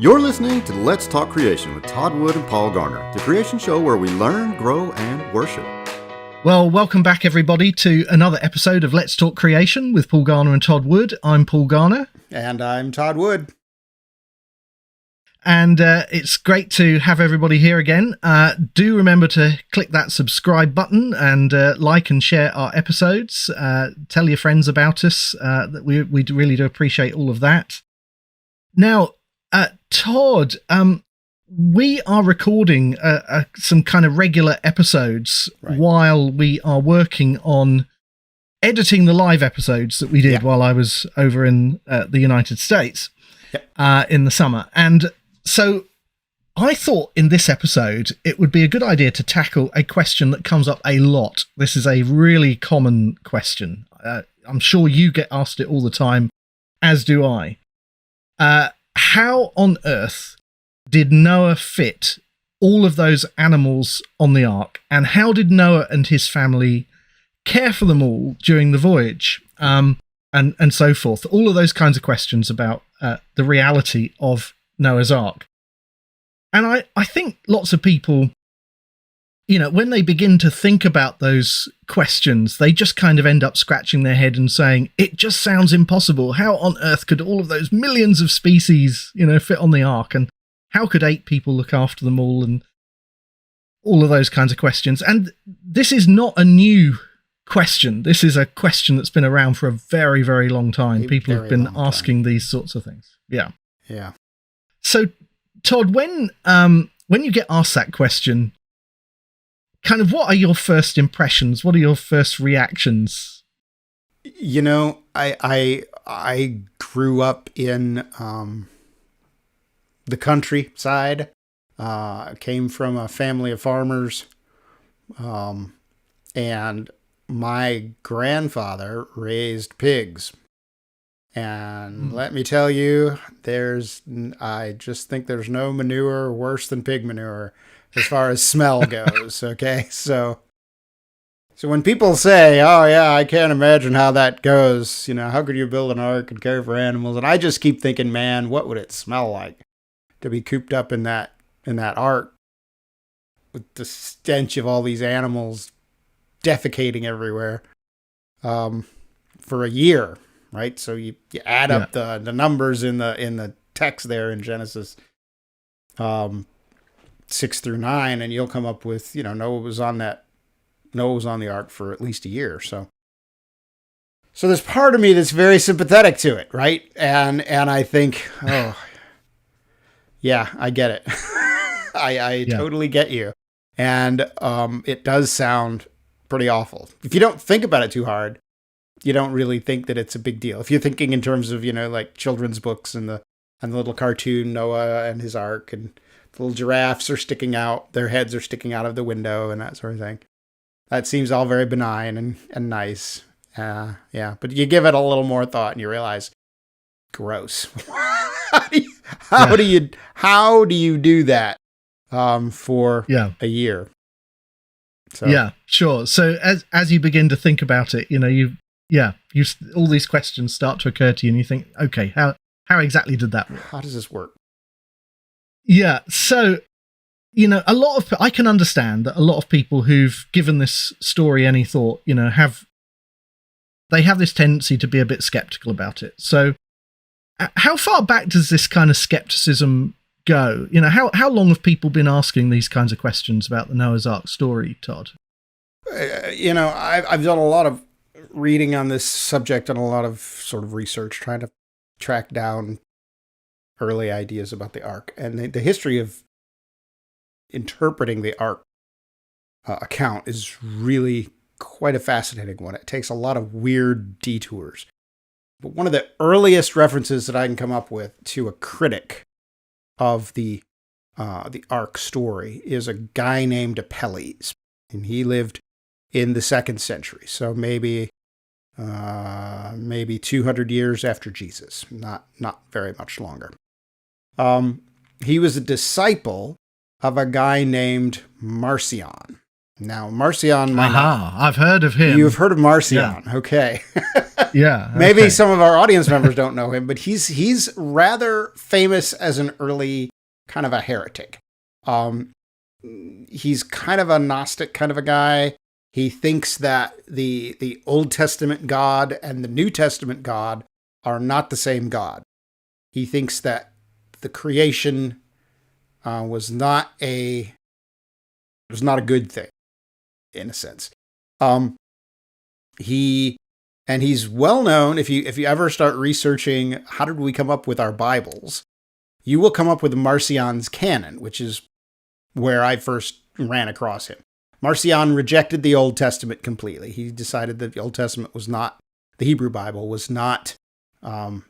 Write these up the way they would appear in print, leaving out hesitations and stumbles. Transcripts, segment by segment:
You're listening to Let's Talk Creation with Todd Wood and Paul Garner, the creation show where we learn, grow, and worship. Well, welcome back, everybody, to another episode of Let's Talk Creation with Paul Garner and Todd Wood. I'm Paul Garner. And I'm Todd Wood. And it's great to have everybody here again. Do remember to click that subscribe button and like and share our episodes. Tell your friends about us. We really do appreciate all of that. Now, Todd, we are recording some kind of regular episodes while we are working on editing the live episodes that we did while I was over in the United States in the summer. And so I thought in this episode it would be a good idea to tackle a question that comes up a lot. This is a really common question. I'm sure you get asked it all the time, as do I. How on earth did Noah fit all of those animals on the ark? And how did Noah and his family care for them all during the voyage? And so forth. All of those kinds of questions about the reality of Noah's Ark. And I think lots of people, you know, when they begin to think about those questions, they just kind of end up scratching their head and saying, it just sounds impossible. How on earth could all of those millions of species, you know, fit on the ark? And how could 8 people look after them all? And all of those kinds of questions. And this is not a new question. This is a question that's been around for a very, very long time. People have been asking these sorts of things. Yeah. Yeah. So, Todd, when you get asked that question, kind of what are your first impressions? What are your first reactions? You know, I grew up in the countryside. Came from a family of farmers, and my grandfather raised pigs. And let me tell you, I just think there's no manure worse than pig manure as far as smell goes. Okay. So when people say, oh yeah, I can't imagine how that goes. You know, how could you build an ark and care for animals? And I just keep thinking, man, what would it smell like to be cooped up in that ark with the stench of all these animals defecating everywhere, for a year. Right, so you add up the numbers in the text there in Genesis 6 through 9, and you'll come up with, you know, Noah was on the ark for at least a year. So there's part of me that's very sympathetic to it, right? And I think, oh, yeah, I get it. I totally get you, and it does sound pretty awful if you don't think about it too hard. You don't really think that it's a big deal. If you're thinking in terms of, you know, like children's books and the little cartoon Noah and his ark, and the little giraffes are sticking out, their heads are sticking out of the window and that sort of thing. That seems all very benign and nice. Yeah, but you give it a little more thought and you realize, gross. How do you do that for a year? So. Yeah, sure. So as you begin to think about it, you know, all these questions start to occur to you, and you think, okay, how exactly did that work? How does this work? Yeah, so, you know, I can understand that a lot of people who've given this story any thought, you know, have this tendency to be a bit skeptical about it. So, how far back does this kind of skepticism go? You know, how long have people been asking these kinds of questions about the Noah's Ark story, Todd? You know, I've done a lot of reading on this subject and a lot of sort of research trying to track down early ideas about the ark, and the history of interpreting the ark account is really quite a fascinating one. It takes a lot of weird detours, but one of the earliest references that I can come up with to a critic of the ark story is a guy named Apelles, and he lived in the 2nd century, so maybe 200 years after Jesus, not very much longer. He was a disciple of a guy named Marcion. Now, Marcion might Aha, I've heard of him. You've heard of Marcion. Yeah. Okay. Yeah. Maybe some of our audience members don't know him, but he's rather famous as an early kind of a heretic. He's kind of a Gnostic kind of a guy. He thinks that the Old Testament God and the New Testament God are not the same God. He thinks that the creation was not a good thing, in a sense. He's well known. If you ever start researching how did we come up with our Bibles, you will come up with Marcion's canon, which is where I first ran across him. Marcion rejected the Old Testament completely. He decided that the Old Testament was not, the Hebrew Bible was not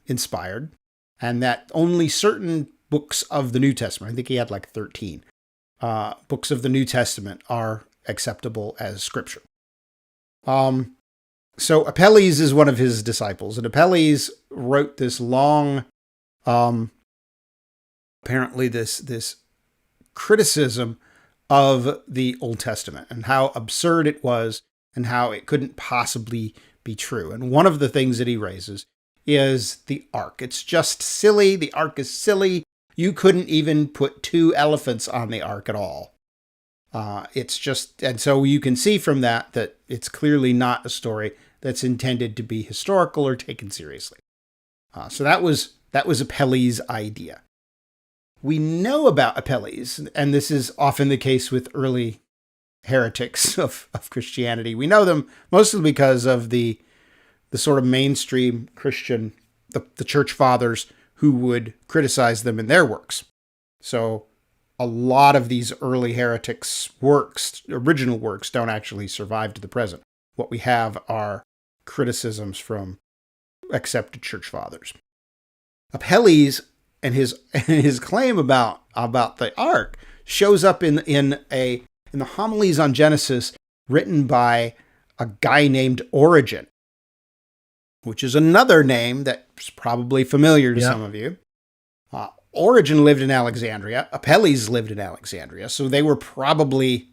inspired, and that only certain books of the New Testament, I think he had like 13 books of the New Testament, are acceptable as scripture. So Apelles is one of his disciples, and Apelles wrote this long, apparently this criticism of the Old Testament and how absurd it was and how it couldn't possibly be true. And one of the things that he raises is the ark. It's just silly. The ark is silly. You couldn't even put 2 elephants on the ark at all. It's just, and so you can see from that it's clearly not a story that's intended to be historical or taken seriously. So that was Apelles' idea. We know about Apelles, and this is often the case with early heretics of Christianity. We know them mostly because of the sort of mainstream Christian, the church fathers who would criticize them in their works. So a lot of these early heretics' works, original works, don't actually survive to the present. What we have are criticisms from accepted church fathers. Apelles and his claim about the ark shows up in the Homilies on Genesis written by a guy named Origen, which is another name that's probably familiar to some of you. Origen lived in Alexandria. Apelles lived in Alexandria, so they were probably,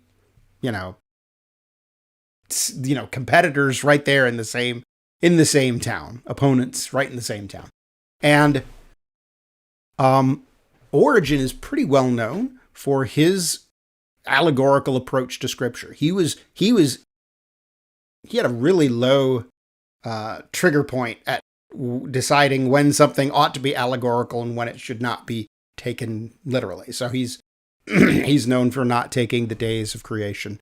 competitors right there in the same town, opponents right in the same town, and Origen is pretty well known for his allegorical approach to Scripture. He had a really low trigger point at deciding when something ought to be allegorical and when it should not be taken literally. So he's known for not taking the days of creation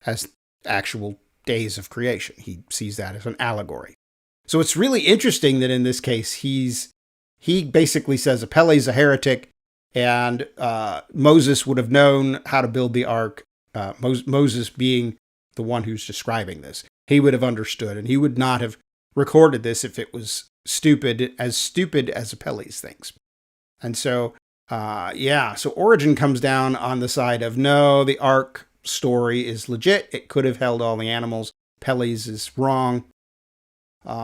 as actual days of creation. He sees that as an allegory. So it's really interesting that in this case he basically says Apelles is a heretic, and Moses would have known how to build the ark. Moses being the one who's describing this, he would have understood, and he would not have recorded this if it was stupid as Apelles thinks. And so, so Origen comes down on the side of, no, the ark story is legit. It could have held all the animals. Apelles is wrong,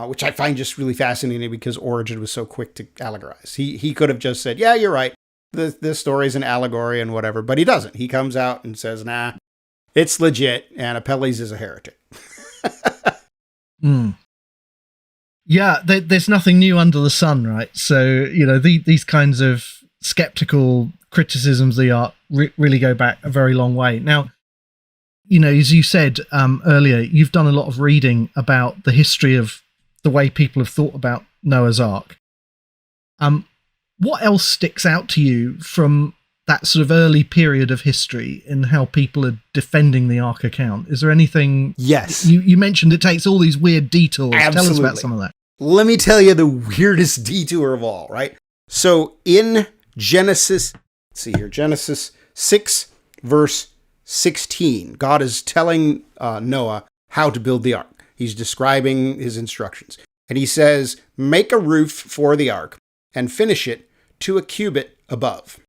which I find just really fascinating because Origen was so quick to allegorize. He could have just said, yeah, you're right. This story is an allegory and whatever, but he doesn't. He comes out and says, nah, it's legit, and Apelles is a heretic. Yeah, there's nothing new under the sun, right? So, these kinds of skeptical criticisms of the art really go back a very long way. Now, as you said earlier, you've done a lot of reading about the history of the way people have thought about Noah's Ark. What else sticks out to you from that sort of early period of history and how people are defending the Ark account? Is there anything? Yes. You mentioned it takes all these weird detours. Absolutely. Tell us about some of that. Let me tell you the weirdest detour of all, right? So in Genesis 6, verse 16, God is telling Noah how to build the ark. He's describing his instructions. And he says, make a roof for the ark and finish it to a cubit above.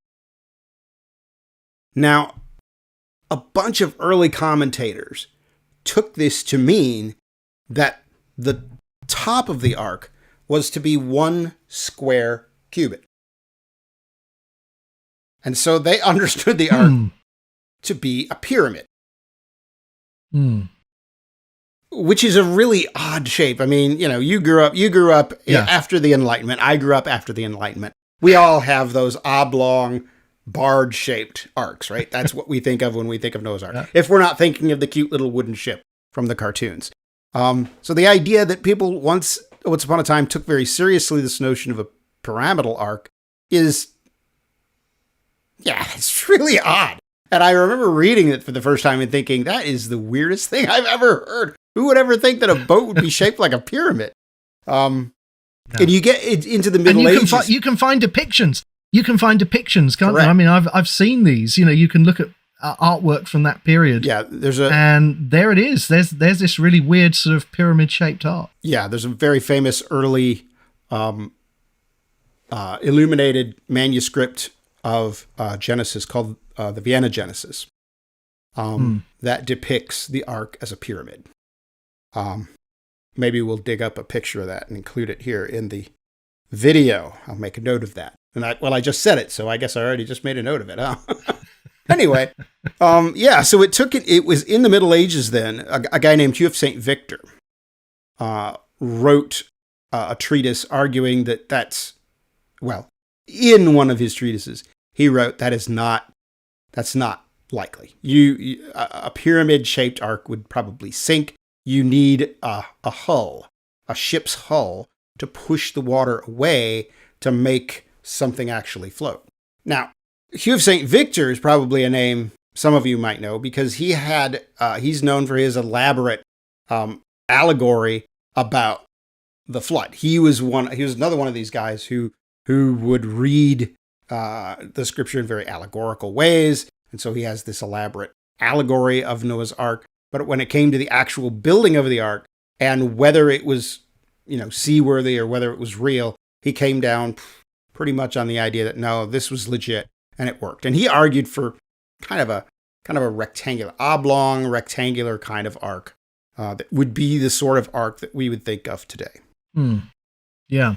Now, a bunch of early commentators took this to mean that the top of the ark was to be 1 square cubit. And so they understood the ark to be a pyramid. Which is a really odd shape. I mean, you grew up after the Enlightenment. I grew up after the Enlightenment. We all have those oblong, barge-shaped arcs, right? That's what we think of when we think of Noah's Ark. Yeah. If we're not thinking of the cute little wooden ship from the cartoons. So the idea that people once upon a time took very seriously this notion of a pyramidal arc is, it's really odd. And I remember reading it for the first time and thinking, that is the weirdest thing I've ever heard. Who would ever think that a boat would be shaped like a pyramid? And you get into the Middle Ages. You can find depictions. Can't Correct. you? I mean, I've seen these. You can look at artwork from that period. Yeah, and there it is. There's this really weird sort of pyramid-shaped art. Yeah, there's a very famous early illuminated manuscript of Genesis called the Vienna Genesis that depicts the ark as a pyramid. Maybe we'll dig up a picture of that and include it here in the video. I'll make a note of that. And I just said it, so I guess I already just made a note of it, huh? Anyway, so it was in the Middle Ages then. A guy named Hugh of St. Victor wrote a treatise arguing that's in one of his treatises, he wrote that's not likely. A pyramid-shaped ark would probably sink. You need a ship's hull, to push the water away to make something actually float. Now, Hugh of St. Victor is probably a name some of you might know because he's known for his elaborate allegory about the flood. He was another one of these guys who would read the scripture in very allegorical ways, and so he has this elaborate allegory of Noah's Ark. But when it came to the actual building of the ark and whether it was, seaworthy or whether it was real, he came down pretty much on the idea that no, this was legit and it worked. And he argued for kind of a oblong, rectangular kind of ark that would be the sort of ark that we would think of today. Yeah.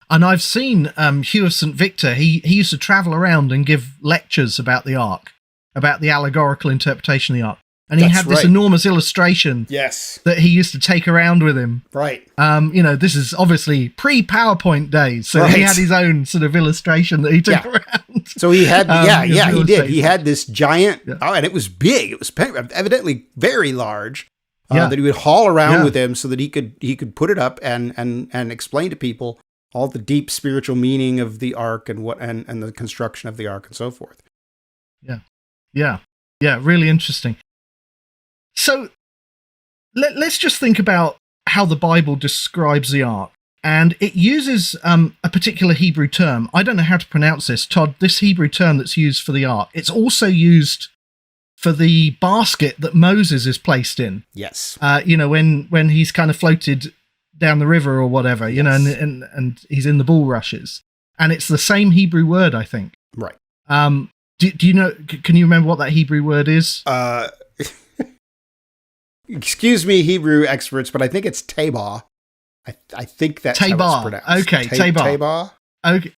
And I've seen Hugh of St. Victor. He used to travel around and give lectures about the ark, about the allegorical interpretation of the ark. And he had this enormous illustration that he used to take around with him. Right. This is obviously pre-PowerPoint days. So he had his own sort of illustration that he took around. So he had, he did. He had this giant, and it was big. It was evidently very large that he would haul around with him so that he could put it up and explain to people all the deep spiritual meaning of the ark and and the construction of the ark and so forth. Yeah. Really interesting. So let's just think about how the Bible describes the ark. And it uses a particular Hebrew term. I don't know how to pronounce this, Todd. This Hebrew term that's used for the ark. It's also used for the basket that Moses is placed in. Yes. When he's kind of floated down the river or whatever, and he's in the bulrushes. And it's the same Hebrew word, I think. Right. Do you know, can you remember what that Hebrew word is? Excuse me, Hebrew experts, but I think it's tabah. I think that's tabah. How it's pronounced. Okay, tabah. Okay.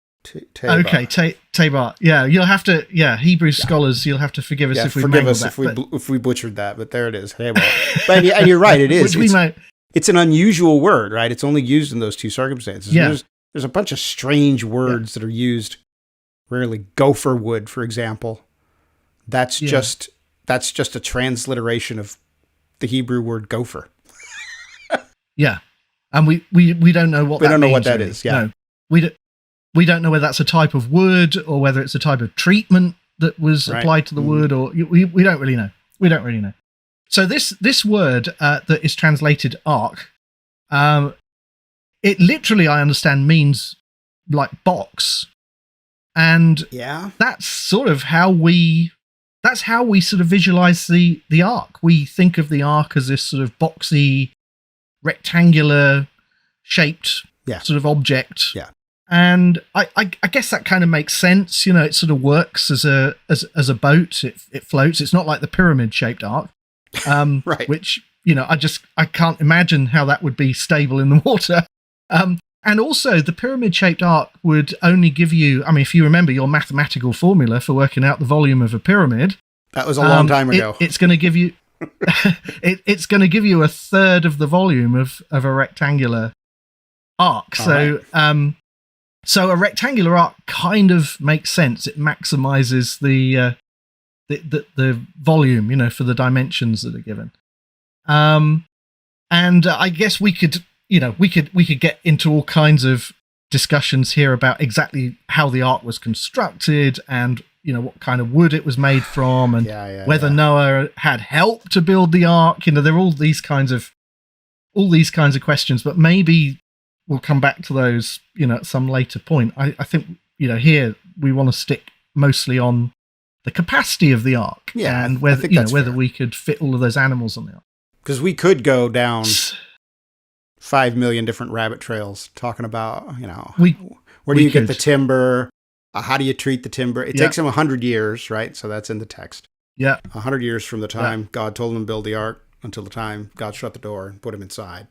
Tabah. Yeah, you'll have to. Yeah, Hebrew scholars, you'll have to forgive us if we mangled that. If we butchered that, but there it is. Tabah. And you're right, it is. It's an unusual word, right? It's only used in those two circumstances. Yeah. There's a bunch of strange words that are used. Rarely, gopher wood, for example. That's just a transliteration of the Hebrew word gopher. Yeah. And we don't know what that means. We don't know what that is. Yeah. No, we don't know whether that's a type of wood or whether it's a type of treatment that was applied to the wood, or we don't really know. We don't really know. So this word that is translated ark, it literally, I understand, means like box. And that's sort of how we sort of visualize the ark. We think of the ark as this sort of boxy, rectangular shaped sort of object. Yeah. And I guess that kind of makes sense. It sort of works as a boat. It floats. It's not like the pyramid shaped ark. Right. Which, I can't imagine how that would be stable in the water. And also, the pyramid-shaped arc would only give you, if you remember your mathematical formula for working out the volume of a pyramid. That was a long time ago. It's going to give you, it's going to give you a third of the volume of a rectangular arc. So a rectangular arc kind of makes sense. It maximizes the volume, for the dimensions that are given. And I guess we could get into all kinds of discussions here about exactly how the ark was constructed and what kind of wood it was made from, and whether Noah had help to build the ark. There are all these kinds of questions, but maybe we'll come back to those at some later point. I think here we want to stick mostly on the capacity of the ark, and whether whether we could fit all of those animals on the ark, because we could go down 5 million different rabbit trails talking about where do you get the timber. How do you treat the timber? It takes them 100 years, right? So that's in the text. Yeah. 100 years from the time God told him to build the ark until the time God shut the door and put him inside.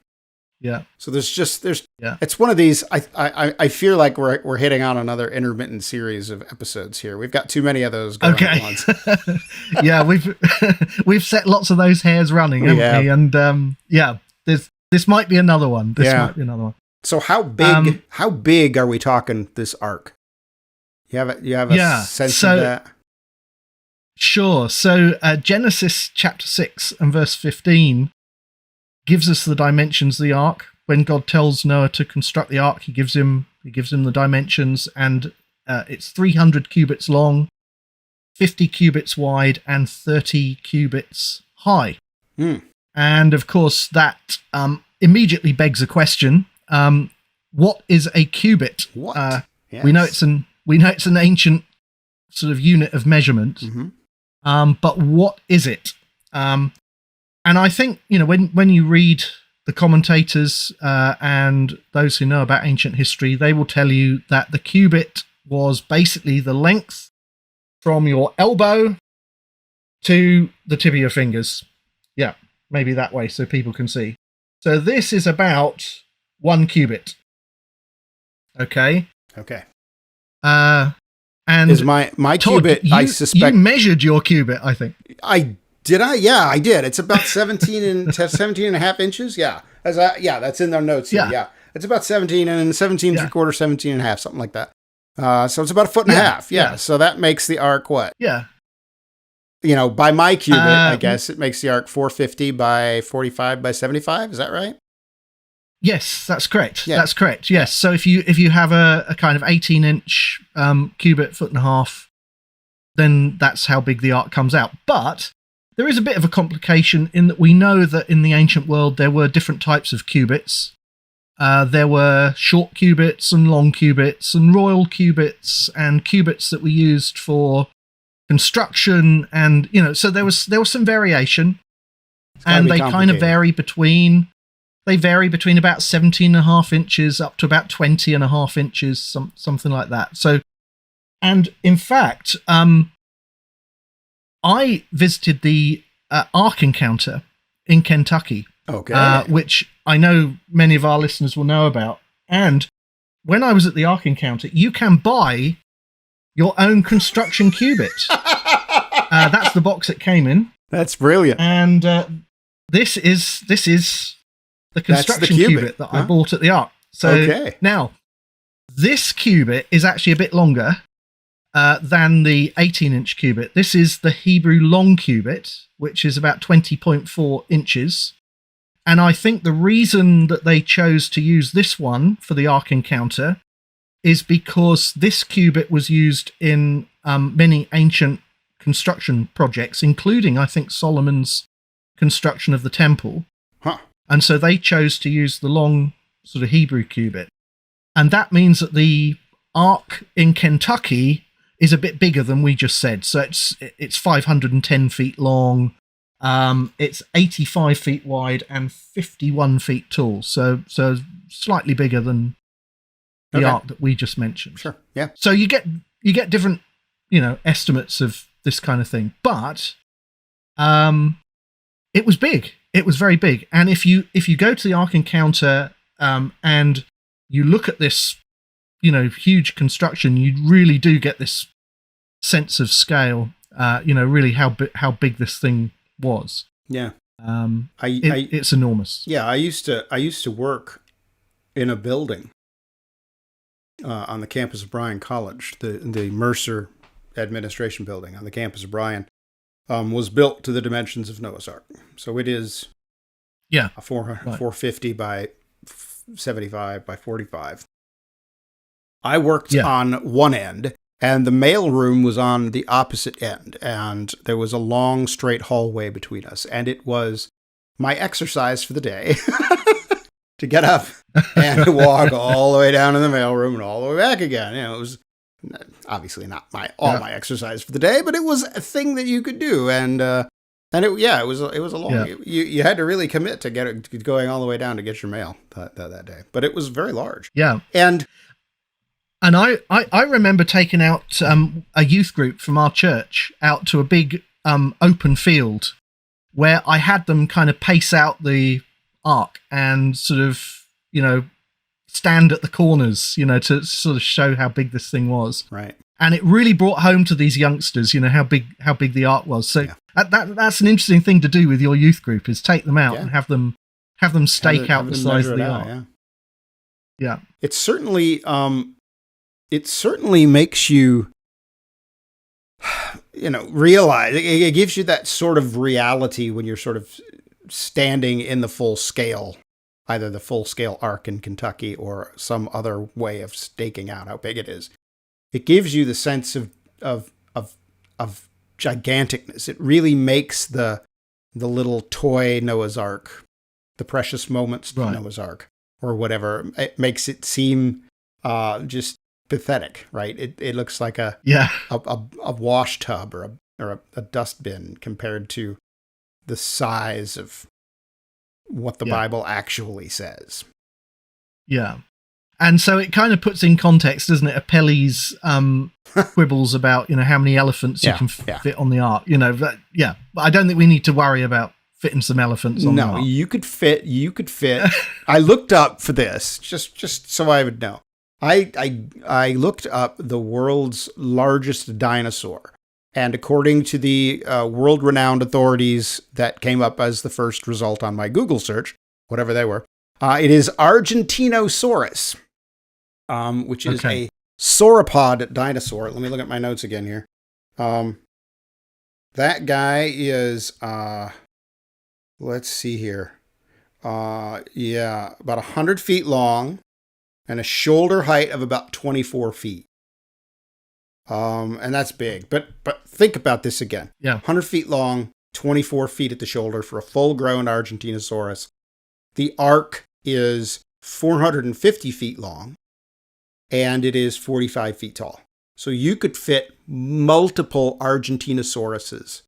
Yeah. So it's one of these, I feel like we're hitting on another intermittent series of episodes here. We've got too many of those going at once. Yeah, we've set lots of those hairs running, haven't we? And this might be another one. So how big are we talking this ark? You have a sense of that? Sure. So Genesis chapter 6 and verse 15 gives us the dimensions of the ark. When God tells Noah to construct the ark, he gives him the dimensions, and it's 300 cubits long, 50 cubits wide, and 30 cubits high. And of course, that immediately begs a question: what is a cubit? What? Yes. We know it's an ancient sort of unit of measurement, but what is it? And I think, when you read the commentators and those who know about ancient history, they will tell you that the cubit was basically the length from your elbow to the tip of your fingers. Yeah, maybe that way so people can see. So this is about 1 cubit. Okay. And is my Todd, cubit, I suspect... You measured your cubit, I think. Did I? Yeah, I did. It's about 17 and a half inches. Yeah. That's in our notes here. Yeah. It's about 17 and 17 and 3/4, 17 and a half, something like that. So it's about 1.5 feet. Yeah. So that makes the ark what? Yeah. By my cubit, I guess it makes the ark 450 by 45 by 75. Is that right? Yes, that's correct. Yeah. That's correct. Yes. So if you have a kind of 18-inch cubit, 1.5 feet, then that's how big the ark comes out. But there is a bit of a complication in that we know that in the ancient world there were different types of cubits. There were short cubits and long cubits and royal cubits and cubits that were used for construction, and so there was some variation, and they kind of vary between about 17.5 inches up to about 20.5 inches, something like that. So, and in fact, I visited the Ark Encounter in Kentucky, which I know many of our listeners will know about. And when I was at the Ark Encounter, you can buy your own construction cubit. That's the box it came in. That's brilliant. And this is the construction cubit that I bought at the Ark. So now, this cubit is actually a bit longer than the 18-inch cubit. This is the Hebrew long cubit, which is about 20.4 inches. And I think the reason that they chose to use this one for the Ark Encounter is because this cubit was used in many ancient construction projects, including, I think, Solomon's construction of the temple. And so they chose to use the long sort of Hebrew cubit. And that means that the Ark in Kentucky is a bit bigger than we just said. So it's 510 feet long, it's 85 feet wide and 51 feet tall. So slightly bigger than the Ark that we just mentioned. Sure. Yeah. So you get different, estimates of this kind of thing. But it was big. It was very big. And if you go to the Ark Encounter and you look at this, huge construction, you really do get this sense of scale, really how big this thing was. Yeah. It's enormous. Yeah, I used to work in a building on the campus of Bryan College. The Mercer administration building on the campus of Bryan was built to the dimensions of Noah's Ark. So it is a 450 by 75 by 45. I worked on one end, and the mail room was on the opposite end, and there was a long straight hallway between us, and it was my exercise for the day to get up and walk all the way down to the mailroom and all the way back again. You know, it was obviously not my exercise for the day, but it was a thing that you could do, and it was a long. Yeah. You had to really commit to going all the way down to get your mail that day, but it was very large. Yeah, and I remember taking out a youth group from our church out to a big open field where I had them kind of pace out the ark and sort of, stand at the corners, to sort of show how big this thing was. Right. And it really brought home to these youngsters, how big the ark was. So that's an interesting thing to do with your youth group, is take them out and have them stake out the size of the ark. Yeah. It certainly makes you, realize, it gives you that sort of reality when you're sort of standing in the full scale, either the full scale arc in Kentucky or some other way of staking out how big it is. It gives you the sense of giganticness. It really makes the little toy Noah's Ark, the precious moments to Noah's Ark, or whatever. It makes it seem just pathetic, right? It looks like a wash tub or a dustbin compared to the size of what the Bible actually says. Yeah. And so it kind of puts in context, doesn't it, Apelles' quibbles about, how many elephants you can fit on the ark. But I don't think we need to worry about fitting some elephants on the ark. No, you could fit. I looked up for this, just so I would know. I looked up the world's largest dinosaur. And according to the world-renowned authorities that came up as the first result on my Google search, whatever they were, it is Argentinosaurus, which is a sauropod dinosaur. Let me look at my notes again here. That guy is, let's see here. About 100 feet long and a shoulder height of about 24 feet. And that's big, but think about this again. 100 feet long, 24 feet at the shoulder for a full-grown Argentinosaurus. The ark is 450 feet long, and it is 45 feet tall. So you could fit multiple Argentinosauruses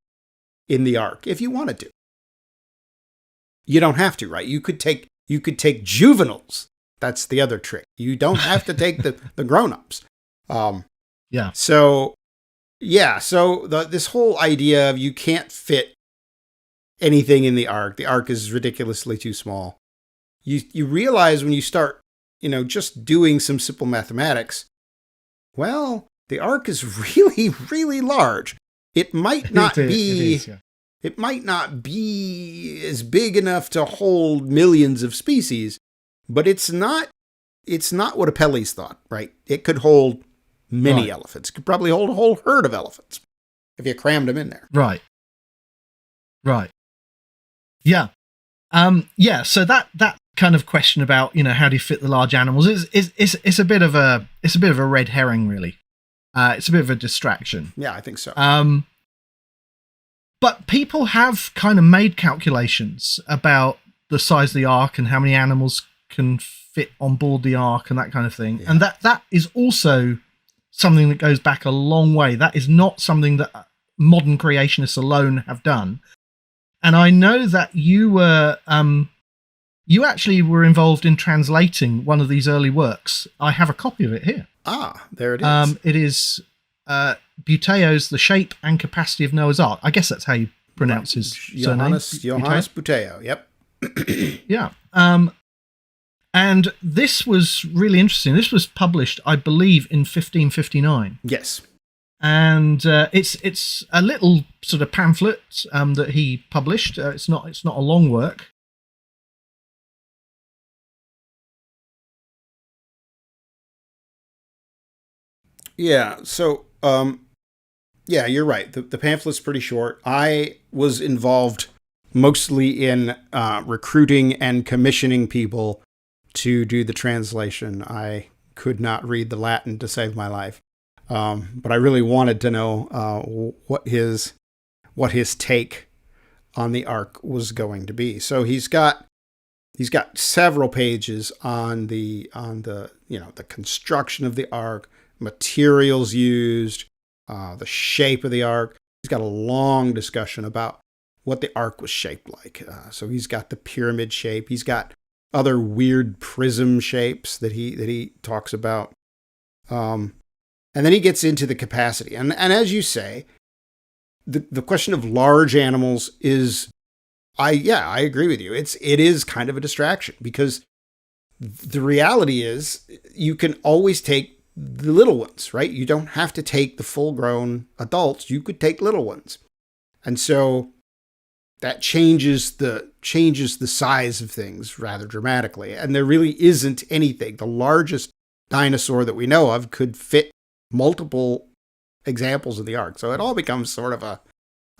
in the ark if you wanted to. You don't have to, right? You could take juveniles. That's the other trick. You don't have to take the grown-ups. So this whole idea of you can't fit anything in the ark is ridiculously too small. You realize when you start, just doing some simple mathematics, well, the ark is really, really large. It might not be it might not be as big enough to hold millions of species, but it's not what Apelles thought, right? It could hold many elephants. Could probably hold a whole herd of elephants if you crammed them in there. Right. Yeah. So that kind of question about, how do you fit the large animals is a bit of a red herring, really. It's a bit of a distraction. Yeah, I think so. But people have kind of made calculations about the size of the ark and how many animals can fit on board the ark and that kind of thing. Yeah. And that is also something that goes back a long way. That is not something that modern creationists alone have done. And I know that you were, you actually were involved in translating one of these early works. I have a copy of it here. Ah, there it is. It is Buteo's The Shape and Capacity of Noah's Ark. I guess that's how you pronounce his surname. Johannes Buteo. Yep. Yeah. And this was really interesting. This was published, I believe, in 1559. Yes. And it's a little sort of pamphlet that he published. It's not a long work. Yeah. So, yeah, you're right. The pamphlet's pretty short. I was involved mostly in recruiting and commissioning people to do the translation. I could not read the Latin to save my life, but I really wanted to know what his take on the ark was going to be. So he's got several pages on the the construction of the ark, materials used, the shape of the ark. He's got a long discussion about what the ark was shaped like. So he's got the pyramid shape. He's got other weird prism shapes that he talks about. And then he gets into the capacity. And as you say, the question of large animals is, I agree with you. It is kind of a distraction, because the reality is you can always take the little ones, right? You don't have to take the full-grown adults. You could take little ones. And so that changes the size of things rather dramatically. And there really isn't anything. The largest dinosaur that we know of could fit multiple examples of the ark. So it all becomes sort of a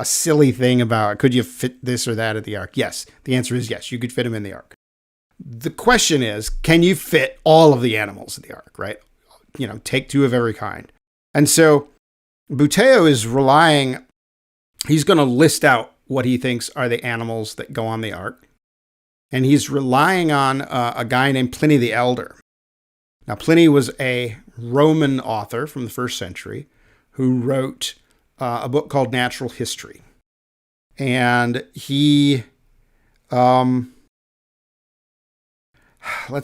silly thing about, could you fit this or that at the ark? Yes. The answer is yes. You could fit them in the ark. The question is, can you fit all of the animals in the ark, right? Take two of every kind. And so Buteo is he's going to list out what he thinks are the animals that go on the ark. And he's relying on a guy named Pliny the Elder. Now, Pliny was a Roman author from the 1st century who wrote a book called Natural History. And he, let's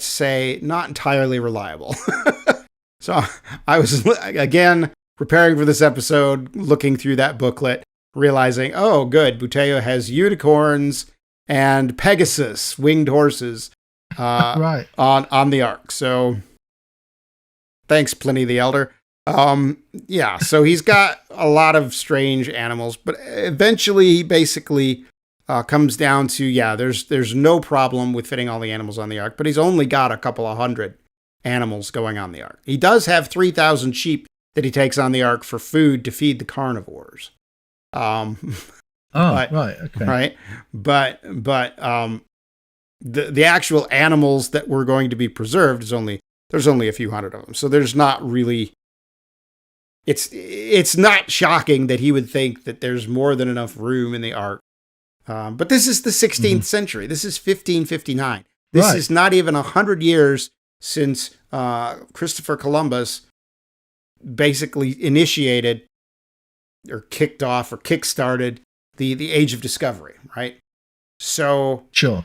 say, not entirely reliable. So I was, again, preparing for this episode, looking through that booklet, realizing, oh, good, Buteo has unicorns and Pegasus, winged horses, right, on the ark. So thanks, Pliny the Elder. So he's got a lot of strange animals, but eventually he basically comes down to, there's no problem with fitting all the animals on the ark, but he's only got a couple of hundred animals going on the ark. He does have 3,000 sheep that he takes on the ark for food to feed the carnivores. Right, okay. Right. But the actual animals that were going to be preserved there's only a few hundred of them. So there's not really, it's not shocking that he would think that there's more than enough room in the ark. But this is the 16th century. This is 1559. This is not even 100 years since Christopher Columbus basically initiated or kicked off or kickstarted the Age of Discovery, right? So sure.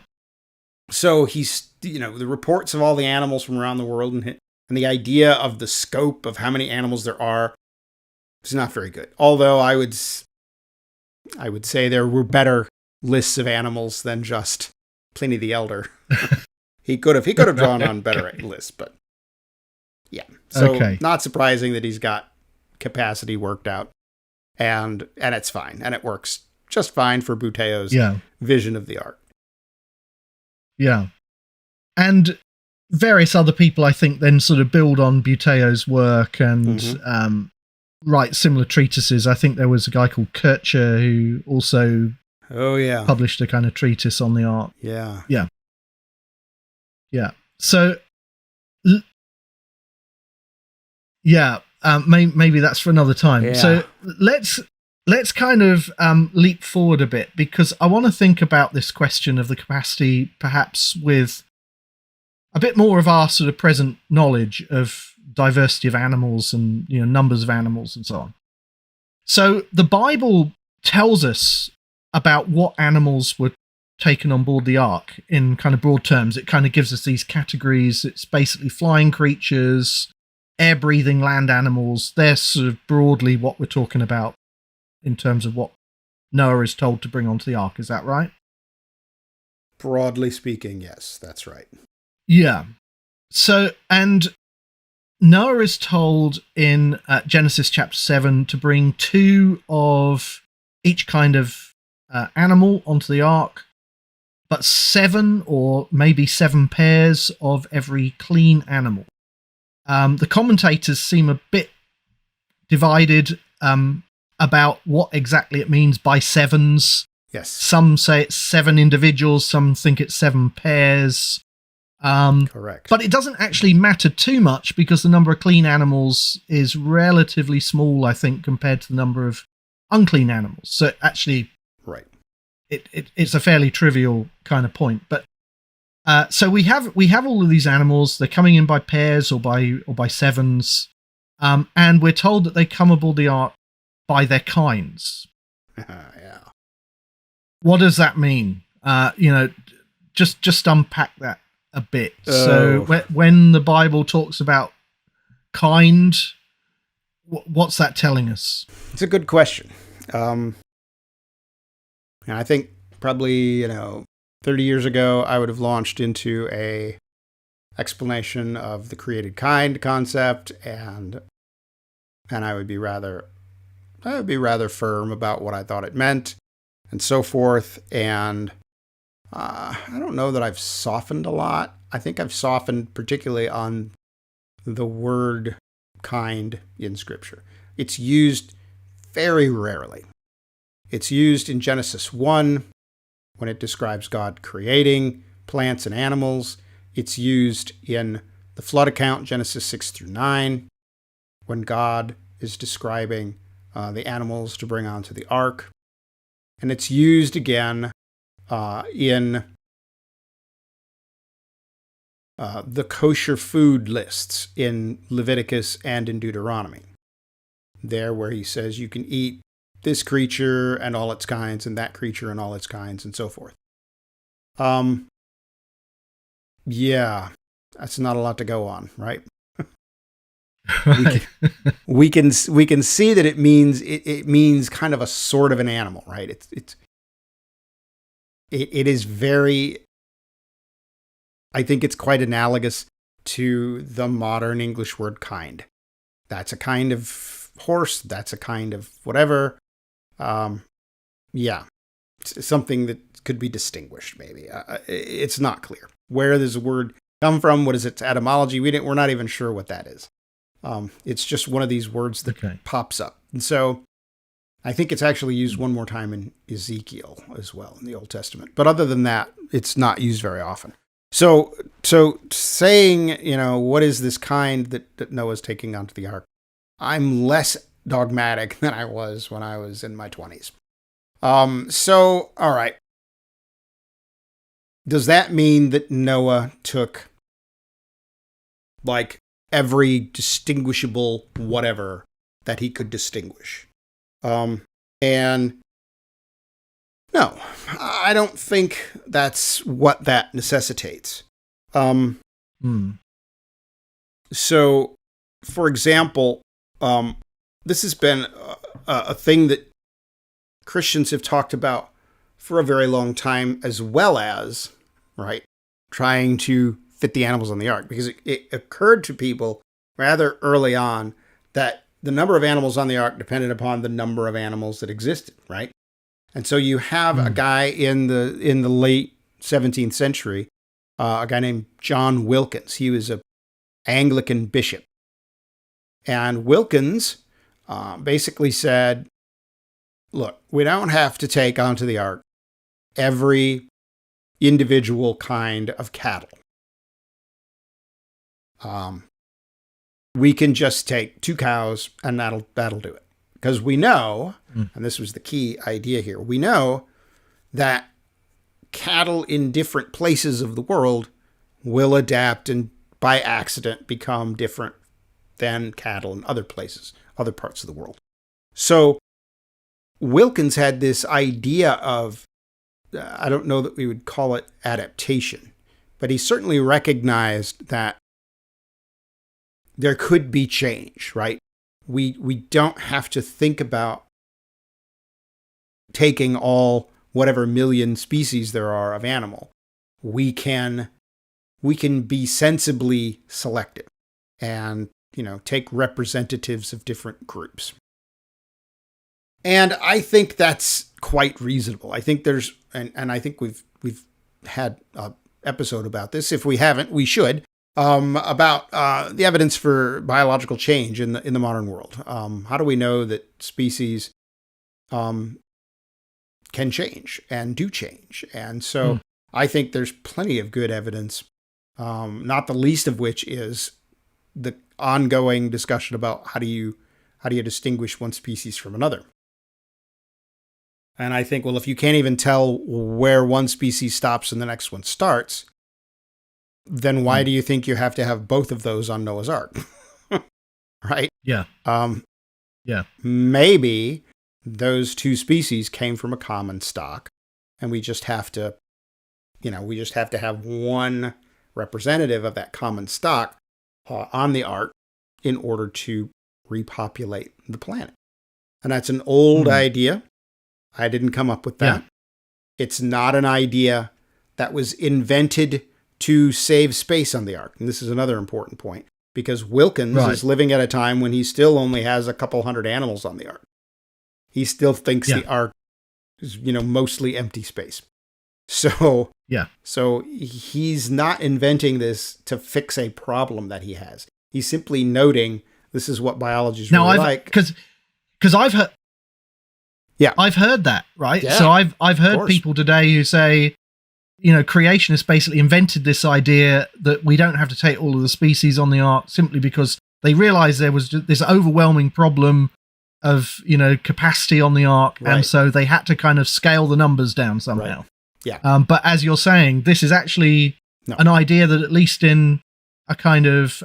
So he's, the reports of all the animals from around the world and the idea of the scope of how many animals there are is not very good. Although I would say there were better lists of animals than just Pliny the Elder. He could have drawn on better lists, but yeah. So not surprising that he's got capacity worked out, and it's fine, and it works just fine for Buteo's vision of the ark. Yeah. And various other people, I think, then sort of build on Buteo's work and write similar treatises. I think there was a guy called Kircher who also published a kind of treatise on the ark. Yeah. Yeah. Yeah. So, maybe that's for another time. Yeah. So let's kind of leap forward a bit, because I want to think about this question of the capacity perhaps with a bit more of our sort of present knowledge of diversity of animals and numbers of animals and so on. So the Bible tells us about what animals were taken on board the ark in kind of broad terms. It kind of gives us these categories. It's basically flying creatures, air-breathing land animals. They're sort of broadly what we're talking about in terms of what Noah is told to bring onto the ark. Is that right? Broadly speaking, yes, that's right. Yeah. So, and Noah is told in Genesis chapter 7 to bring 2 of each kind of animal onto the ark, but 7 or maybe 7 pairs of every clean animal. The commentators seem a bit divided about what exactly it means by sevens. Yes. Some say it's 7 individuals, some think it's 7 pairs. Correct. But it doesn't actually matter too much because the number of clean animals is relatively small, I think, compared to the number of unclean animals. So actually, right, it's a fairly trivial kind of point. But so we have all of these animals. They're coming in by pairs or by sevens, and we're told that they come aboard the ark by their kinds. Yeah. What does that mean? Just unpack that a bit. Oh. So when the Bible talks about kind, what's that telling us? It's a good question. And I think probably, 30 years ago, I would have launched into a explanation of the created kind concept, and I would be rather firm about what I thought it meant and so forth. And I don't know that I've softened a lot. I think I've softened particularly on the word kind in Scripture. It's used very rarely. It's used in Genesis 1 when it describes God creating plants and animals. It's used in the flood account, Genesis 6 through 9, when God is describing the animals to bring onto the ark. And it's used again in the kosher food lists in Leviticus and in Deuteronomy. There where he says you can eat this creature and all its kinds and that creature and all its kinds and so forth. Yeah, that's not a lot to go on, right? we can see that it means kind of a sort of an animal, right? It is very, I think it's quite analogous to the modern English word kind. That's a kind of horse. That's a kind of whatever. Yeah, it's something that could be distinguished, maybe. It's not clear. Where does the word come from? What is its etymology? We're not even sure what that is. It's just one of these words that pops up. And so I think it's actually used one more time in Ezekiel as well in the Old Testament. But other than that, it's not used very often. So saying, what is this kind that Noah's taking onto the ark? I'm less dogmatic than I was when I was in my 20s. All right. Does that mean that Noah took every distinguishable whatever that he could distinguish? And no, I don't think that's what that necessitates. So, for example, this has been a thing that Christians have talked about for a very long time, as well as, right, trying to fit the animals on the ark, because it occurred to people rather early on that the number of animals on the ark depended upon the number of animals that existed, right? And so you have a guy in the late 17th century, a guy named John Wilkins. He was an Anglican bishop. And Wilkins basically said, look, we don't have to take onto the ark every individual kind of cattle. We can just take 2 cows and that'll do it. Because we know, and this was the key idea here, we know that cattle in different places of the world will adapt and by accident become different than cattle in other places, other parts of the world. So Wilkins had this idea of, I don't know that we would call it adaptation, but he certainly recognized that there could be change, right? We don't have to think about taking all whatever million species there are of animal. We can be sensibly selective. And take representatives of different groups. And I think that's quite reasonable. I think there's, and I think we've had an episode about this. If we haven't, we should, about the evidence for biological change in the modern world. How do we know that species can change and do change? And so I think there's plenty of good evidence, not the least of which is the ongoing discussion about how do you distinguish one species from another. And I think, well, if you can't even tell where one species stops and the next one starts, then why do you think you have to have both of those on Noah's Ark? Right? Yeah. Maybe those two species came from a common stock, and we just have to have one representative of that common stock on the Ark in order to repopulate the planet. And that's an old idea. I didn't come up with that. Yeah. It's not an idea that was invented to save space on the Ark. And this is another important point, because Wilkins is living at a time when he still only has a couple hundred animals on the Ark. He still thinks the Ark is, mostly empty space. So he's not inventing this to fix a problem that he has. He's simply noting this is what biology is really like. Because I've heard... Yeah, I've heard that, right? Yeah, so I've heard people today who say, creationists basically invented this idea that we don't have to take all of the species on the Ark simply because they realized there was this overwhelming problem of, capacity on the Ark. Right. And so they had to kind of scale the numbers down somehow. Right. Yeah. But as you're saying, this is actually an idea that at least in a kind of...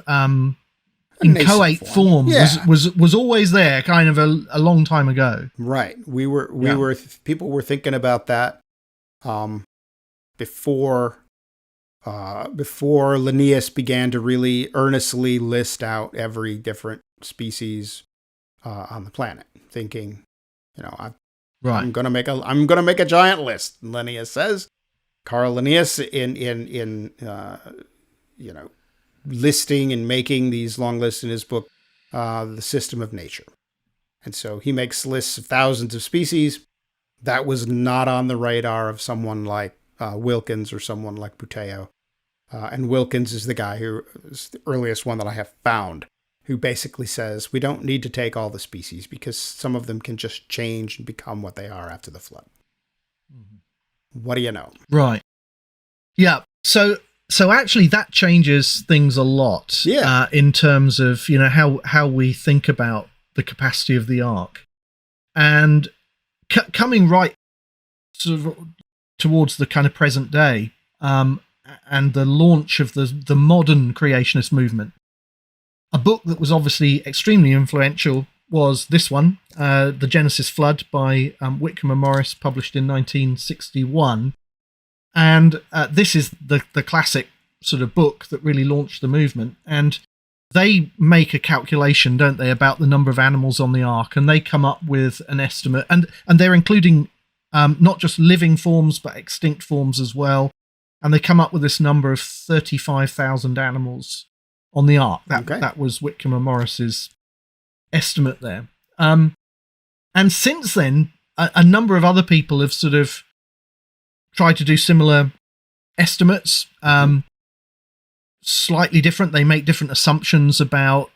inchoate form was always there kind of a long time ago. Right. People were thinking about that before Linnaeus began to really earnestly list out every different species on the planet, thinking, I'm going to make a giant list. Linnaeus says, Carl Linnaeus in listing and making these long lists in his book, The System of Nature. And so he makes lists of thousands of species. That was not on the radar of someone like Wilkins or someone like Buteo. And Wilkins is the guy who is the earliest one that I have found, who basically says we don't need to take all the species because some of them can just change and become what they are after the flood. What do you know? Right. Yeah. So actually, that changes things a lot in terms of how we think about the capacity of the Ark, and coming right sort of towards the kind of present day, and the launch of the modern creationist movement. A book that was obviously extremely influential was this one, The Genesis Flood by Whitcomb and Morris, published in 1961. And this is the classic sort of book that really launched the movement. And they make a calculation, don't they, about the number of animals on the Ark, and they come up with an estimate. And they're including not just living forms, but extinct forms as well. And they come up with this number of 35,000 animals on the Ark. That was Whitcomb and Morris's estimate there. And since then, a number of other people have sort of tried to do similar estimates, slightly different. They make different assumptions about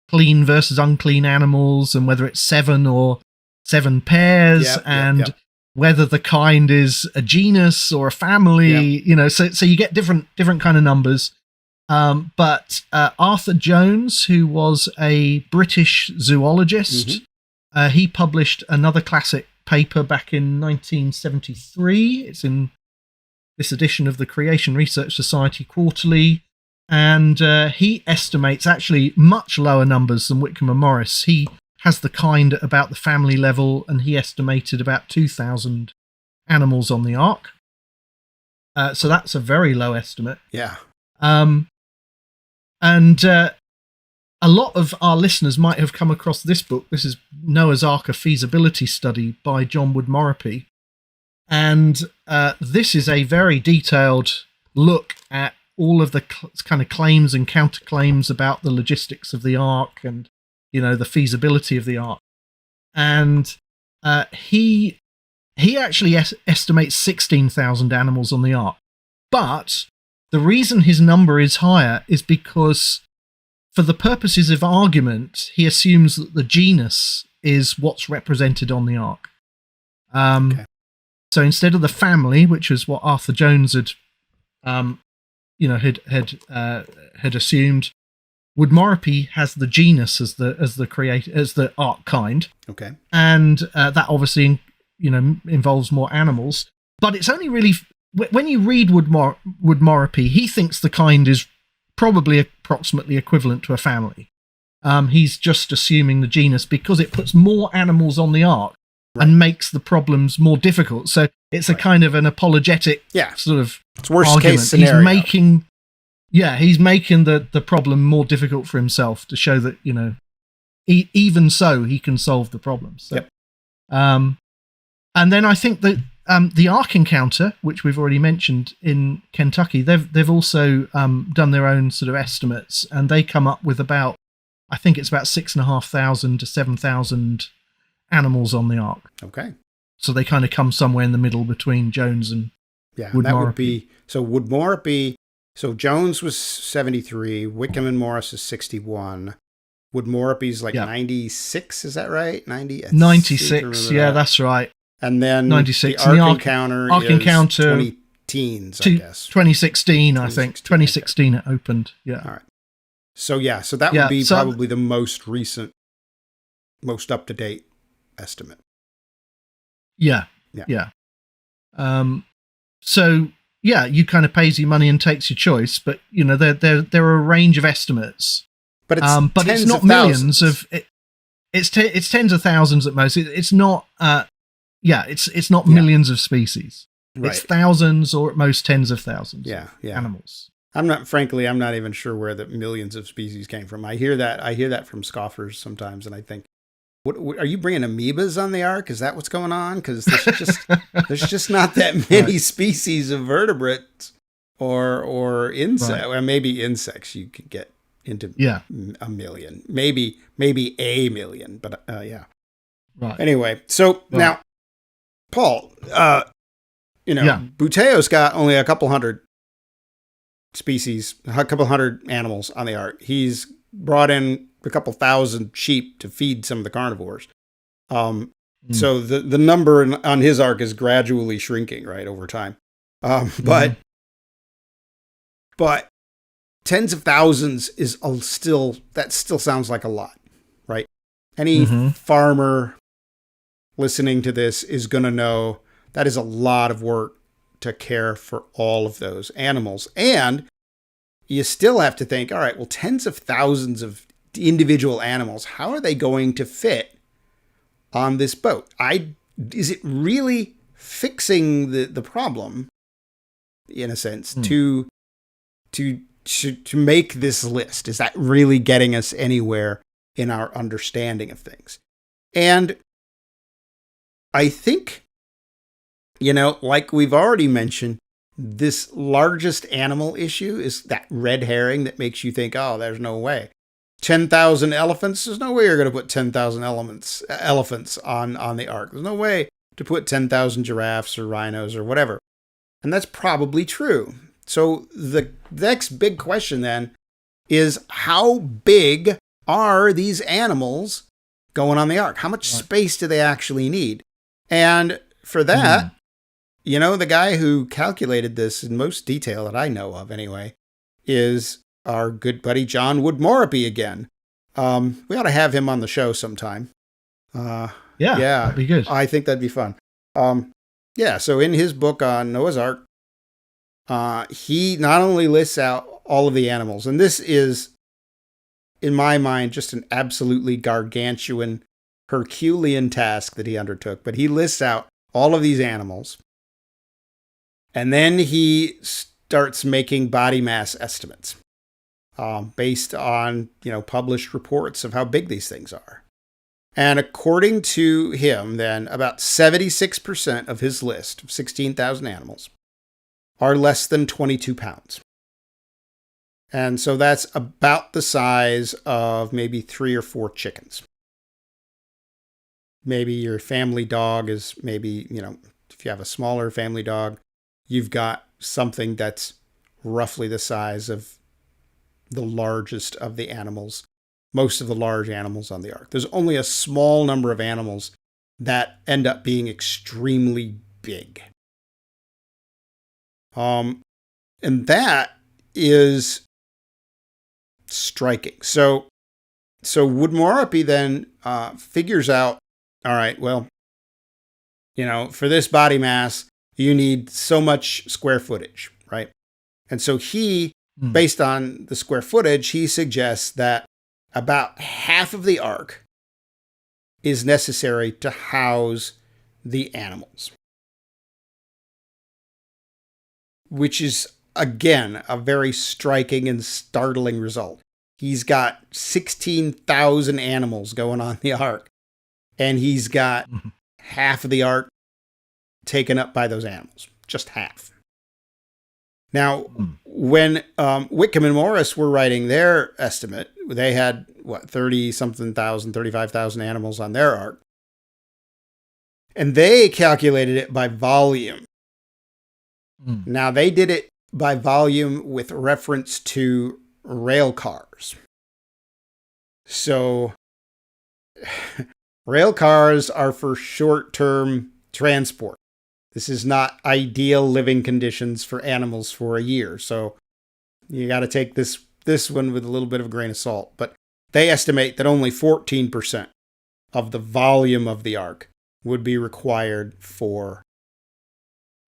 clean versus unclean animals, and whether it's 7 or 7 pairs, whether the kind is a genus or a family. So you get different kind of numbers. But Arthur Jones, who was a British zoologist, he published another classic paper back in 1973. It's in this edition of the Creation Research Society Quarterly, and he estimates actually much lower numbers than Whitcomb and Morris. He has the kind at about the family level, and he estimated about 2,000 animals on the Ark. So that's a very low estimate. Yeah. And a lot of our listeners might have come across this book. This is Noah's Ark, a Feasibility Study by John Woodmorappe. And this is a very detailed look at all of the kind of claims and counterclaims about the logistics of the Ark and, the feasibility of the Ark. And he actually estimates 16,000 animals on the Ark. But the reason his number is higher is because, for the purposes of argument, he assumes that the genus is what's represented on the Ark. Okay. So instead of the family, which is what Arthur Jones had assumed, Woodmorappe has the genus as the Ark kind. Okay. And that obviously, involves more animals. But it's only really, when you read Woodmorappe, he thinks the kind is probably approximately equivalent to a family. He's just assuming the genus because it puts more animals on the Ark. Right. And makes the problems more difficult. So it's a kind of an apologetic sort of it's worst argument. Case scenario. He's making the problem more difficult for himself to show that, even so he can solve the problem. So, yep. And then I think that the Ark encounter, which we've already mentioned in Kentucky, they've also done their own sort of estimates, and they come up with about 6,500 to 7,000 animals on the Ark. Okay. So they kind of come somewhere in the middle between Jones and Woodmorappe. That would be, so Woodmorappe, so Jones was 73, Whitcomb and Morris is 61, Woodmorappe's 96, is that right? 96, that's right. And then 96. The Ark encounter is 20 teens, I guess. 2016, I think. 2016 it opened, yeah. All right. So that would be probably the most recent, most up-to-date estimate. Yeah. You kind of pays your money and takes your choice, but there are a range of estimates. But it's not millions of. It's tens of thousands at most. It's not. It's not millions of species. Right. It's thousands or at most tens of thousands. Yeah. Animals. I'm not even sure where the millions of species came from. I hear that from scoffers sometimes, and I think, what are you bringing amoebas on the Ark? Is that what's going on? Because there's just not that many species of vertebrates or insects. Well, maybe insects you could get into a million, maybe a million, but yeah. Right. Anyway, so now, Paul, Buteo's got only a couple hundred species, a couple hundred animals on the Ark. He's brought in a couple thousand sheep to feed some of the carnivores. So the number on his Ark is gradually shrinking, right, over time. But tens of thousands is still sounds like a lot, right? Any farmer listening to this is going to know that is a lot of work to care for all of those animals. And you still have to think, all right, well, tens of thousands of individual animals, how are they going to fit on this boat? Is it really fixing the problem, in a sense, to make this list? Is that really getting us anywhere in our understanding of things? And I think, like we've already mentioned, this largest animal issue is that red herring that makes you think, oh, there's no way. 10,000 elephants, there's no way you're going to put 10,000 elephants on the Ark. There's no way to put 10,000 giraffes or rhinos or whatever. And that's probably true. So the next big question then is, how big are these animals going on the Ark? How much space do they actually need? And for that, the guy who calculated this in most detail that I know of anyway is our good buddy John Woodmorappe again. We ought to have him on the show sometime. That'd be good. I think that'd be fun. So in his book on Noah's Ark, he not only lists out all of the animals, and this is, in my mind, just an absolutely gargantuan, Herculean task that he undertook, but he lists out all of these animals, and then he starts making body mass estimates based on published reports of how big these things are. And according to him, then, about 76% of his list of 16,000 animals are less than 22 pounds. And so that's about the size of maybe 3 or 4 chickens. Maybe your family dog is maybe, if you have a smaller family dog, you've got something that's roughly the size of the largest of the animals, most of the large animals on the ark. There's only a small number of animals that end up being extremely big. And that is striking. So Woodmorappe then figures out, all right, well, for this body mass, you need so much square footage, right? And so he, based on the square footage, he suggests that about half of the ark is necessary to house the animals, which is, again, a very striking and startling result. He's got 16,000 animals going on the ark, and he's got half of the ark taken up by those animals, just half. Now, when Whitcomb and Morris were writing their estimate, they had, 30-something thousand, 35,000 animals on their ark. And they calculated it by volume. Now, they did it by volume with reference to rail cars. So, rail cars are for short-term transport. This is not ideal living conditions for animals for a year. So you got to take this one with a little bit of a grain of salt. But they estimate that only 14% of the volume of the ark would be required for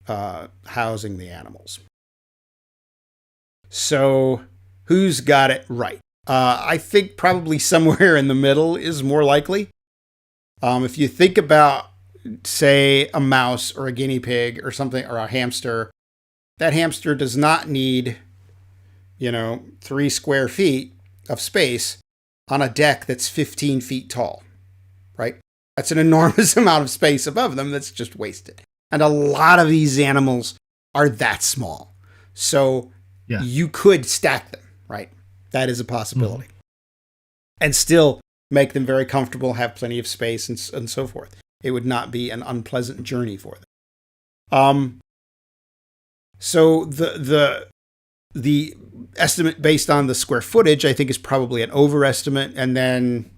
housing the animals. So who's got it right? I think probably somewhere in the middle is more likely. If you think about, say, a mouse or a guinea pig or something, or a hamster, that hamster does not need, 3 square feet of space on a deck that's 15 feet tall, right? That's an enormous amount of space above them that's just wasted. And a lot of these animals are that small. So you could stack them, right? That is a possibility. And still make them very comfortable, have plenty of space, and so forth. It would not be an unpleasant journey for them. So the estimate based on the square footage, I think, is probably an overestimate. And then,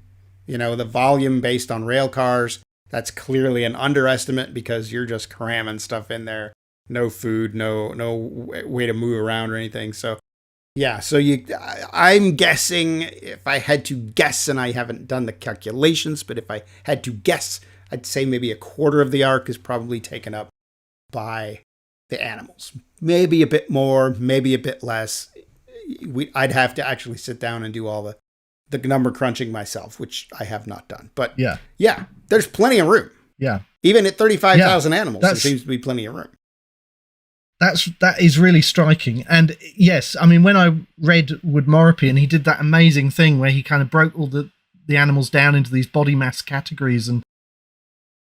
the volume based on rail cars, that's clearly an underestimate because you're just cramming stuff in there. No food, no way to move around or anything. So, I'm guessing, if I had to guess, and I haven't done the calculations, but if I had to guess, I'd say maybe a quarter of the ark is probably taken up by the animals. Maybe a bit more, maybe a bit less. I'd have to actually sit down and do all the number crunching myself, which I have not done. But there's plenty of room. Yeah. Even at 35,000 animals, there seems to be plenty of room. That is really striking. And yes, I mean, when I read Woodmorappe, and he did that amazing thing where he kind of broke all the animals down into these body mass categories, and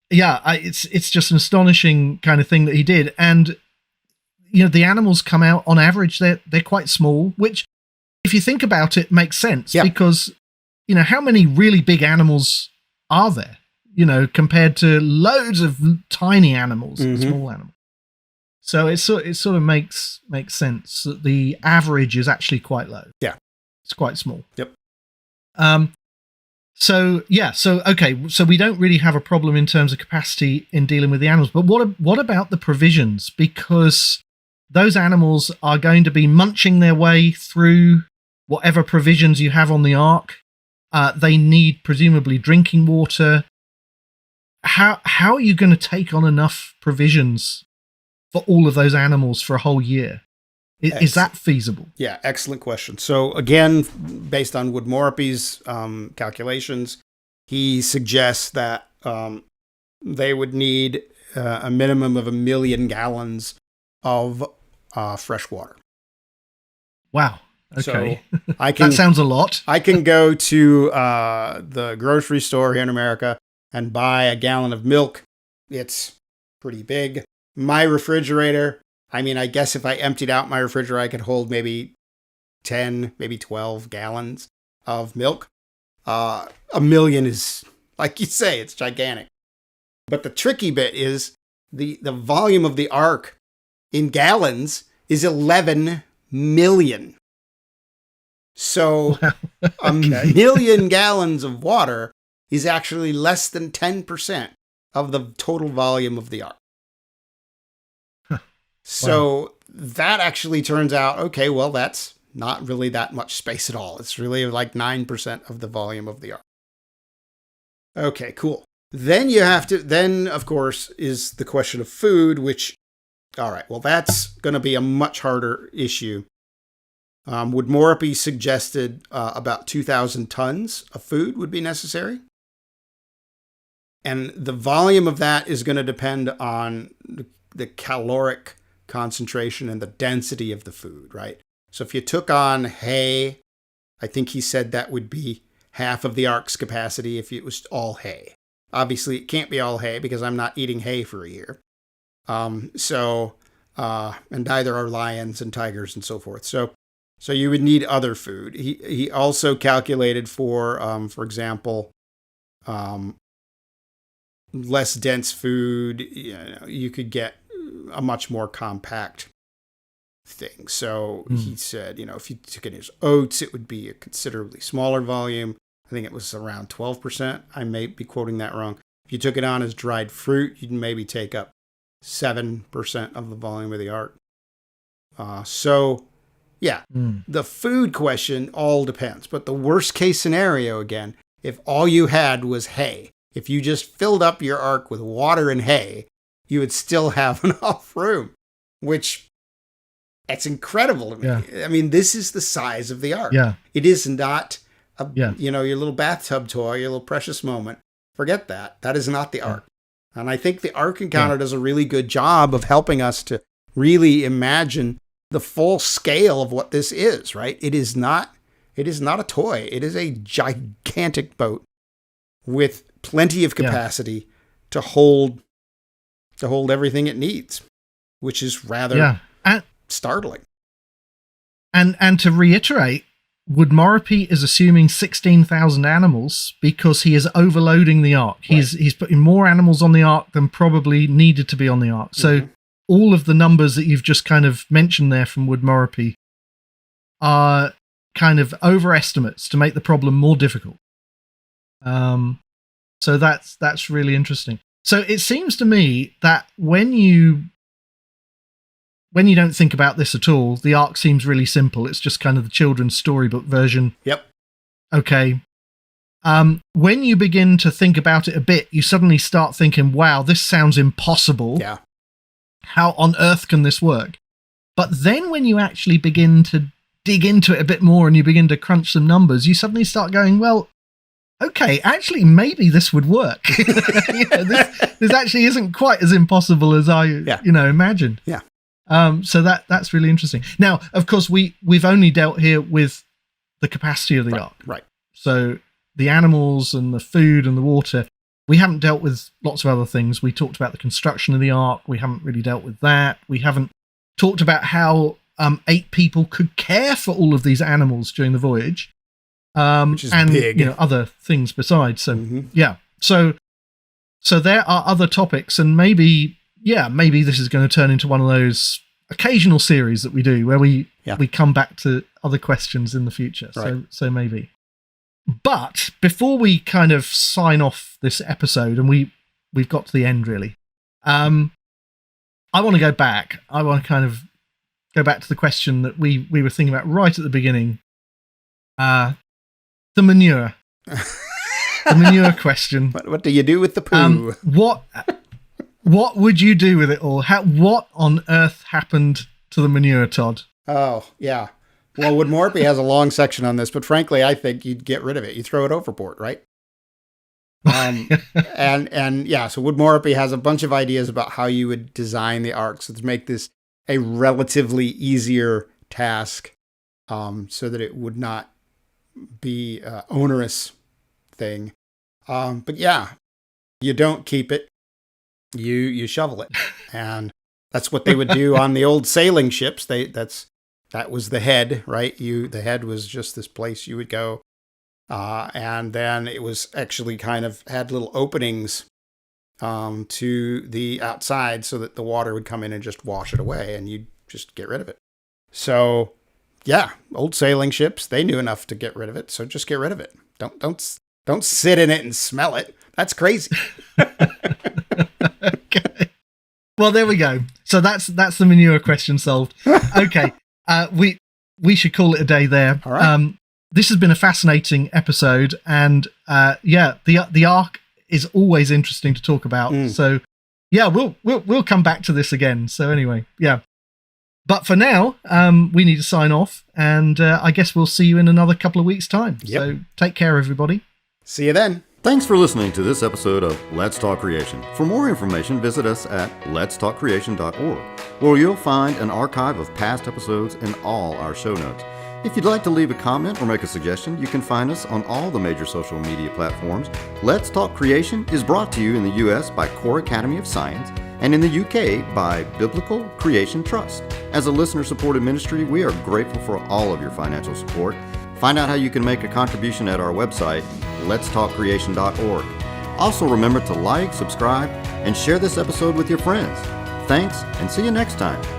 it's just an astonishing kind of thing that he did. And the animals come out on average, they're quite small, which, if you think about it, makes sense because how many really big animals are there? Compared to loads of tiny animals, small animals. So it sort of makes sense that the average is actually quite low. Yeah, it's quite small. Yep. So we don't really have a problem in terms of capacity in dealing with the animals. But what about the provisions? Because those animals are going to be munching their way through whatever provisions you have on the ark. They need presumably drinking water. How are you going to take on enough provisions for all of those animals for a whole year? Is that feasible? Yeah, excellent question. So again, based on Woodmorappe's calculations, he suggests that they would need a minimum of 1 million gallons of fresh water. Wow. Okay. So that sounds a lot. I can go to the grocery store here in America and buy a gallon of milk. It's pretty big. My refrigerator, I mean, I guess if I emptied out my refrigerator, I could hold maybe 10, maybe 12 gallons of milk. 1,000,000 is, like you say, it's gigantic. But the tricky bit is the volume of the ark in gallons is 11 million. So Wow. a million gallons of water is actually less than 10% of the total volume of the ark. So that actually turns out, okay, well, that's not really that much space at all. It's really like 9% of the volume of the ark. Okay, cool. Then of course, is the question of food, which, all right, well, that's going to be a much harder issue. Woodmorappe suggested about 2,000 tons of food would be necessary. And the volume of that is going to depend on the caloric concentration and the density of the food, right? So if you took on hay, I think he said that would be half of the ark's capacity if it was all hay. Obviously, it can't be all hay because I'm not eating hay for a year. And neither are lions and tigers and so forth. So you would need other food. He also calculated for example, less dense food. You could get a much more compact thing. So he said, if you took it as oats, it would be a considerably smaller volume. I think it was around 12%. I may be quoting that wrong. If you took it on as dried fruit, you'd maybe take up 7% of the volume of the ark. The food question all depends. But the worst case scenario, again, if all you had was hay, if you just filled up your ark with water and hay, you would still have enough room, which it's incredible to me. Yeah. I mean, this is the size of the ark. Yeah. It is not your little bathtub toy, your little precious moment. Forget that. That is not the ark. And I think the Ark Encounter does a really good job of helping us to really imagine the full scale of what this is, right? It is not a toy. It is a gigantic boat with plenty of capacity to hold everything it needs, which is rather startling. And to reiterate, Woodmorappe is assuming 16,000 animals because he is overloading the ark. He's putting more animals on the ark than probably needed to be on the ark. So all of the numbers that you've just kind of mentioned there from Woodmorappe are kind of overestimates to make the problem more difficult. So that's really interesting. So it seems to me that when you don't think about this at all, the ark seems really simple. It's just kind of the children's storybook version. Yep. Okay. When you begin to think about it a bit, you suddenly start thinking, wow, this sounds impossible. Yeah. How on earth can this work? But then when you actually begin to dig into it a bit more and you begin to crunch some numbers, you suddenly start going, well, okay, actually, maybe this would work. This actually isn't quite as impossible as I imagined. Yeah. So that's really interesting. Now, of course, we've only dealt here with the capacity of the ark. Right. So the animals and the food and the water. We haven't dealt with lots of other things. We talked about the construction of the ark. We haven't really dealt with that. We haven't talked about how 8 people could care for all of these animals during the voyage. Which is big. Other things besides. So, So there are other topics, and maybe this is going to turn into one of those occasional series that we do where we come back to other questions in the future. Right. So maybe. But before we kind of sign off this episode, and we've got to the end really, I want to go back. I want to kind of go back to the question that we were thinking about right at the beginning. The manure. The manure question. What do you do with the poo? What would you do with it all? What on earth happened to the manure, Todd? Oh, yeah. Well, Woodmorappe has a long section on this, but frankly, I think you'd get rid of it. You throw it overboard, right? So Woodmorappe has a bunch of ideas about how you would design the ark so to make this a relatively easier task, so that it would not be an onerous thing. But yeah, you don't keep it. You shovel it, and that's what they would do on the old sailing ships. That's That was the head, right? The head was just this place you would go. And then it was actually kind of had little openings to the outside so that the water would come in and just wash it away, and you'd just get rid of it. So, yeah, old sailing ships, they knew enough to get rid of it, so just get rid of it. Don't sit in it and smell it. That's crazy. Okay. Well, there we go. So that's the manure question solved. Okay. We should call it a day there. All right. This has been a fascinating episode, and the Ark is always interesting to talk about. So yeah, we'll come back to this again. So anyway, yeah. But for now, we need to sign off, and I guess we'll see you in another couple of weeks' time. Yep. So take care, everybody. See you then. Thanks for listening to this episode of Let's Talk Creation. For more information, visit us at letstalkcreation.org, where you'll find an archive of past episodes and all our show notes. If you'd like to leave a comment or make a suggestion, you can find us on all the major social media platforms. Let's Talk Creation is brought to you in the U.S. by Core Academy of Science and in the U.K. by Biblical Creation Trust. As a listener-supported ministry, we are grateful for all of your financial support. Find out how you can make a contribution at our website, letstalkcreation.org. Also remember to like, subscribe, and share this episode with your friends. Thanks, and see you next time.